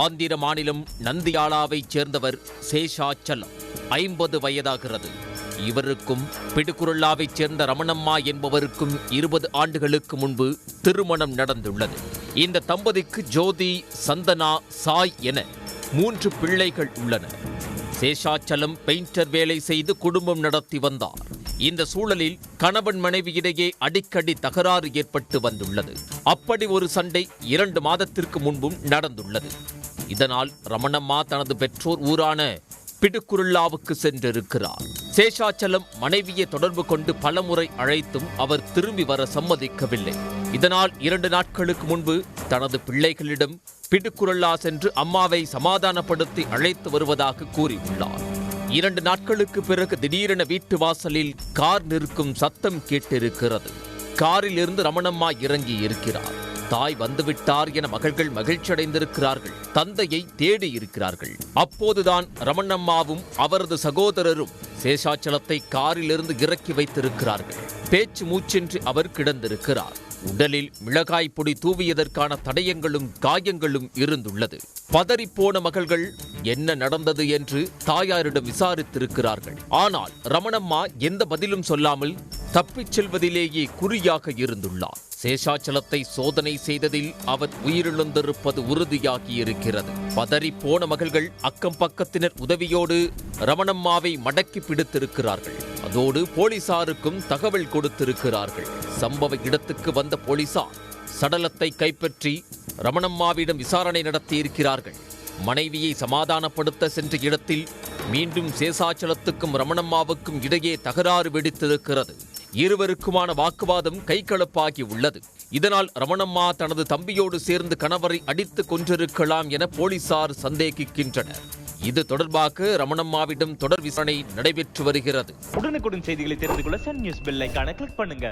ஆந்திர மாநிலம் நந்தியாலாவைச் சேர்ந்தவர் சேஷாச்சலம். 50 வயதாகிறது. இவருக்கும் பிடுகுருல்லாவைச் சேர்ந்த ரமணம்மா என்பவருக்கும் 20 ஆண்டுகளுக்கு முன்பு திருமணம் நடந்துள்ளது. இந்த தம்பதிக்கு ஜோதி, சந்தனா, சாய் என 3 பிள்ளைகள் உள்ளனர். சேஷாச்சலம் பெயிண்டர் வேலை செய்து குடும்பம் நடத்தி வந்தார். இந்த சூழலில் கணவன் மனைவியிடையே அடிக்கடி தகராறு ஏற்பட்டு வந்துள்ளது. அப்படி ஒரு சண்டை 2 மாதத்திற்கு முன்பும் நடந்துள்ளது. இதனால் ரமணம்மா தனது பெற்றோர் ஊரான பிடுகுருல்லாவுக்கு சென்றிருக்கிறார். சேஷாச்சலம் மனைவியை தொடர்பு கொண்டு பலமுறை அழைத்தும் அவர் திரும்பி வர சம்மதிக்கவில்லை. இதனால் 2 நாட்களுக்கு முன்பு தனது பிள்ளைகளிடம் பிடுகுருல்லா சென்று அம்மாவை சமாதானப்படுத்தி அழைத்து வருவதாக கூறியுள்ளார். 2 நாட்களுக்கு பிறகு திடீரென வீட்டு வாசலில் கார் நிற்கும் சத்தம் கேட்டிருக்கிறது. காரில் இருந்து ரமணம்மா இறங்கி இருக்கிறார். தாய் வந்துவிட்டார் என மகள்கள் மகிழ்ச்சியடைந்திருக்கிறார்கள். தந்தையை தேடி இருக்கிறார்கள். அப்போதுதான் ரமணம்மாவும் அவரது சகோதரரும் சேஷாச்சலத்தை காரிலிருந்து இறக்கி வைத்திருக்கிறார்கள். பேச்சு மூச்சின்றி அவர் கிடந்திருக்கிறார். உடலில் மிளகாய் பொடி தூவியதற்கான தடயங்களும் காயங்களும் இருந்துள்ளது. பதறிப்போன மகள்கள் என்ன நடந்தது என்று தாயாரிடம் விசாரித்திருக்கிறார்கள். ஆனால் ரமணம்மா எந்த பதிலும் சொல்லாமல் தப்பிச் செல்வதிலேயே குறியாக இருந்துள்ளார். சேஷாச்சலத்தை சோதனை செய்ததில் அவர் உயிரிழந்திருப்பது உறுதியாகியிருக்கிறது. பதறிப்போன மகள்கள் அக்கம் பக்கத்தினர் உதவியோடு ரமணம்மாவை மடக்கி பிடித்திருக்கிறார்கள். அதோடு போலீசாருக்கும் தகவல் கொடுத்திருக்கிறார்கள். சம்பவ இடத்துக்கு வந்த போலீசார் சடலத்தை கைப்பற்றி ரமணம்மாவிடம் விசாரணை நடத்தியிருக்கிறார்கள். மனைவியை சமாதானப்படுத்த சென்ற இடத்தில் மீண்டும் சேஷாச்சலத்துக்கும் ரமணம்மாவுக்கும் இடையே தகராறு வெடித்திருக்கிறது. இருவருக்குமான வாக்குவாதம் கைகலப்பாகி உள்ளது. இதனால் ரமணம்மா தனது தம்பியோடு சேர்ந்து கணவரை அடித்து கொன்றிருக்கலாம் என போலீசார் சந்தேகிக்கின்றனர். இது தொடர்பாக ரமணம்மாவிடம் தொடர் விசாரணை நடைபெற்று வருகிறது. உடனுக்குடன் செய்திகளை தெரிந்து கொள்ள சன் நியூஸ் பெல் ஐகானை கிளிக் பண்ணுங்க.